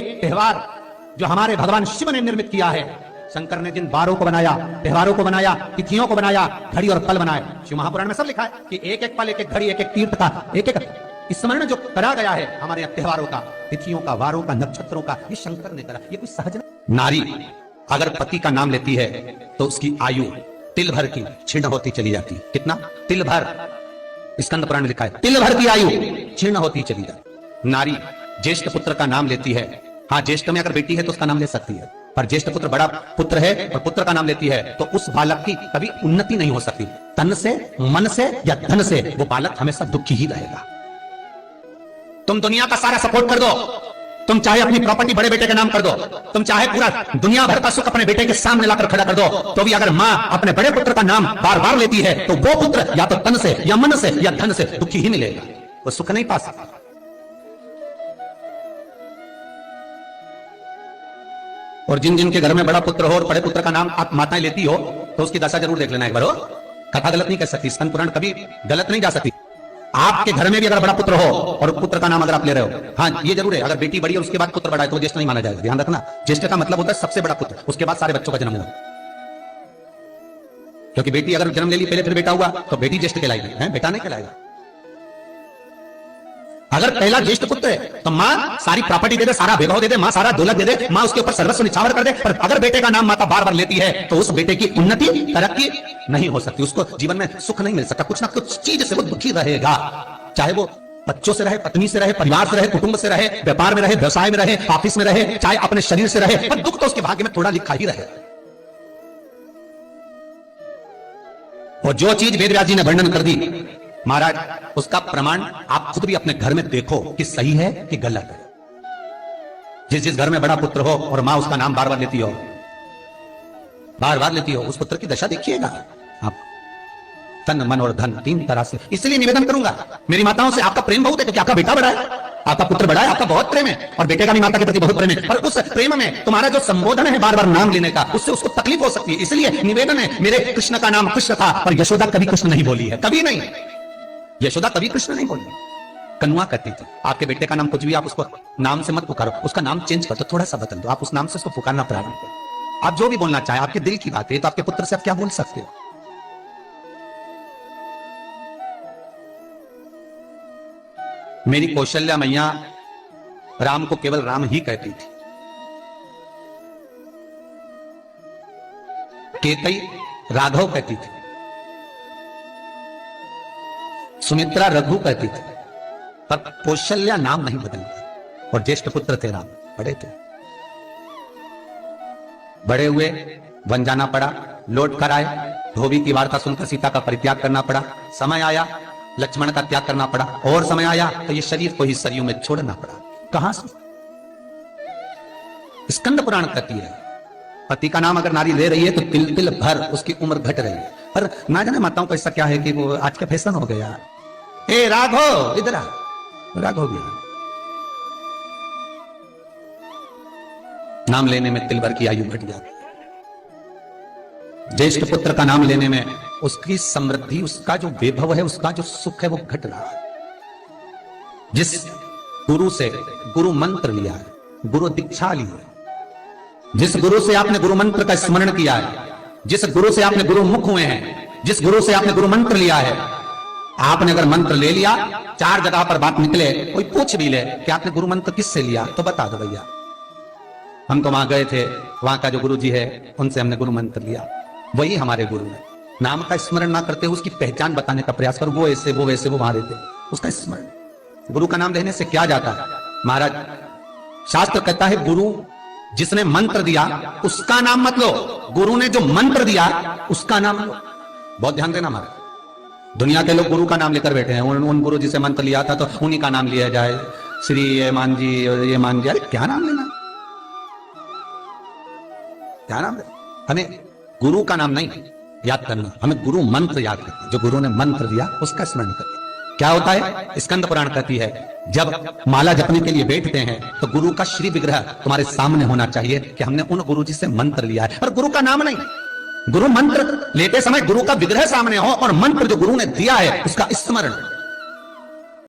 त्योहार जो हमारे भगवान शिव ने निर्मित किया है, शंकर ने जिन वारों को बनाया, त्योहारों को बनाया, तिथियों को बनाया, घड़ी और पल बनाए, शिव महापुराण में सब लिखा है कि एक एक पल, एक एक घड़ी, एक एक तीर्थ का, एक एक स्मरण जो करा गया है हमारे यहाँ त्योहारों का, तिथियों का, वारों का, नक्षत्रों का, ये शंकर ने करा। ये कोई सहज नहीं। नारी अगर पति का नाम लेती है तो उसकी आयु तिल भर की क्षीण होती चली जाती। कितना? तिल भर। स्कंद पुराण में लिखा है तिल भर की आयु क्षीण होती चली जाती। नारी ज्येष्ठ पुत्र का नाम लेती है, हाँ ज्येष्ठ में अगर बेटी है तो उसका नाम ले सकती है, पर ज्येष्ठ पुत्र बड़ा पुत्र है और पुत्र का नाम लेती है तो उस बालक की कभी उन्नति नहीं हो सकती। तन से, मन से या धन से वो बालक हमेशा दुखी ही रहेगा। तुम दुनिया का सारा सपोर्ट कर दो, तुम चाहे अपनी प्रॉपर्टी बड़े बेटे के नाम कर दो, तुम चाहे पूरा दुनिया भर का सुख अपने बेटे के सामने लाकर खड़ा कर दो, तो भी अगर मां अपने बड़े पुत्र का नाम बार बार लेती है तो वो पुत्र या तो तन से या मन से या धन से दुखी ही मिलेगा, वो सुख नहीं पा सकता। और जिन जिन के घर में बड़ा पुत्र हो और बड़े पुत्र का नाम आप माताएं लेती हो तो उसकी दशा जरूर देख लेना एक बार। हो कथा गलत नहीं कह सकती, स्कंद पुराण कभी गलत नहीं जा सकती। आपके घर में भी अगर बड़ा पुत्र हो और पुत्र का नाम अगर आप ले रहे हो, हाँ ये जरूर है, अगर बेटी बड़ी और उसके बाद पुत्र बड़ा है तो ज्येष्ठ नहीं माना जाएगा। ध्यान रखना, ज्येष्ठ का मतलब होता है सबसे बड़ा पुत्र, उसके बाद सारे बच्चों का जन्म हुआ। क्योंकि बेटी अगर जन्म ले ली पहले फिर बेटा हुआ तो बेटी ज्येष्ठ कहलाएगी, है बेटा नहीं कहलाएगा। अगर पहला ज्येष्ठ पुत्र है तो मां सारी प्रॉपर्टी दे दे, सारा वैभव दे दे, मां सारा दौलत दे दे, मां उसके ऊपर सर्वस्व निछावर कर दे, पर अगर बेटे का नाम माता बार बार लेती है तो उस बेटे की उन्नति, तरक्की नहीं हो सकती, उसको जीवन में सुख नहीं मिल सकता, कुछ ना कुछ चीज से वो दुखी रहेगा। चाहे वो बच्चों से रहे, पत्नी से रहे, परिवार से रहे, कुटुंब से रहे, व्यापार में रहे, व्यवसाय में रहे, ऑफिस में रहे, चाहे अपने शरीर से रहे, पर दुख तो उसके भाग्य में थोड़ा लिखा ही रहे। और जो चीज वेद व्यास जी ने वर्णन कर दी महाराज, उसका प्रमाण आप खुद भी अपने घर में देखो कि सही है कि गलत है। जिस जिस घर में बड़ा पुत्र हो और मां उसका नाम बार बार लेती हो, बार बार लेती हो, उस पुत्र की दशा देखिएगा आप, तन मन और धन तीन तरह से। इसलिए निवेदन करूंगा मेरी माताओं से, आपका प्रेम बहुत है क्योंकि आपका बेटा बड़ा है, आपका पुत्र बड़ा है, आपका बहुत प्रेम है और बेटे का भी माता के प्रति बहुत प्रेम है, पर उस प्रेम में तुम्हारा जो संबोधन है बार बार नाम लेने का, उससे उसको तकलीफ हो सकती है। इसलिए निवेदन है, मेरे कृष्ण का नाम कृष्ण था पर यशोदा कभी कृष्ण नहीं बोली है, कभी नहीं, यशोदा कभी कृष्ण नहीं बोली, कन्वा कहती थी। आपके बेटे का नाम कुछ भी आप उसको नाम से मत पुकारो, उसका नाम चेंज कर दो, थोड़ा सा बदल दो, आप उस नाम से उसको पुकारना प्रारंभ करो। आप जो भी बोलना चाहे, आपके दिल की बात है, तो आपके पुत्र से आप क्या बोल सकते हो। मेरी कौशल्या मैया राम को केवल राम ही कहती थी, केतई राघव कहती थी, सुमित्रा रघु कहती थी, पर कौशल्या नाम नहीं बदलता। और ज्येष्ठ पुत्र थे राम, बड़े थे, बड़े हुए, वन जाना पड़ा, लौट कर आए, धोबी की वार्ता सुनकर सीता का परित्याग करना पड़ा, समय आया लक्ष्मण का त्याग करना पड़ा, और समय आया तो ये शरीर को ही सरयू में छोड़ना पड़ा। कहां से? स्कंद पुराण कहती है पति का नाम अगर नारी ले रही है तो तिल तिल भर उसकी उम्र घट रही है। पर ना जाने माताओं को ऐसा क्या है कि वो आज का फैशन हो गया, ए राघव इधर आ, राघव गया, नाम लेने में तिल भर की आयु घट जाती। ज्येष्ठ पुत्र का नाम लेने में उसकी समृद्धि, उसका जो वैभव है, उसका जो सुख है वो घट रहा है। जिस गुरु से गुरु मंत्र लिया है, गुरु दीक्षा ली है, जिस गुरु से आपने गुरु मंत्र का स्मरण किया है, जिस गुरु से आपने गुरु मुख हुए हैं, जिस गुरु से आपने गुरु मंत्र लिया है, आपने अगर मंत्र ले लिया, चार जगह पर बात निकले, कोई पूछ भी ले कि आपने गुरु मंत्र किससे लिया, तो बता दो भैया हम तो वहां गए थे, वहां का जो गुरु जी है उनसे हमने गुरु मंत्र लिया, वही हमारे गुरु है। नाम का स्मरण ना करते, उसकी पहचान बताने का प्रयास करो, वो ऐसे वो वैसे वो वहां रहते, उसका स्मरण। गुरु का नाम लेने से क्या जाता है महाराज? शास्त्र कहता है गुरु जिसने मंत्र दिया उसका नाम मत लो, गुरु ने जो मंत्र दिया उसका नाम लो। बहुत ध्यान देना महाराज, दुनिया के लोग गुरु का नाम लेकर बैठे हैं, उन गुरु जी से मंत्र लिया था तो उन्हीं का नाम लिया जाए, श्री ये मान जी, ये मान जी, अरे क्या नाम लेना, क्या नाम लेना? हमें गुरु का नाम नहीं याद करना, हमें गुरु मंत्र याद करना, जो गुरु ने मंत्र दिया उसका स्मरण करना। क्या होता है? स्कंद पुराण कहती है जब माला जपने के लिए बैठते हैं तो गुरु का श्री विग्रह तुम्हारे सामने होना चाहिए कि हमने उन गुरु जी से मंत्र लिया है, पर गुरु का नाम नहीं। गुरु मंत्र लेते समय गुरु का विग्रह सामने हो और मंत्र जो गुरु ने दिया है उसका स्मरण।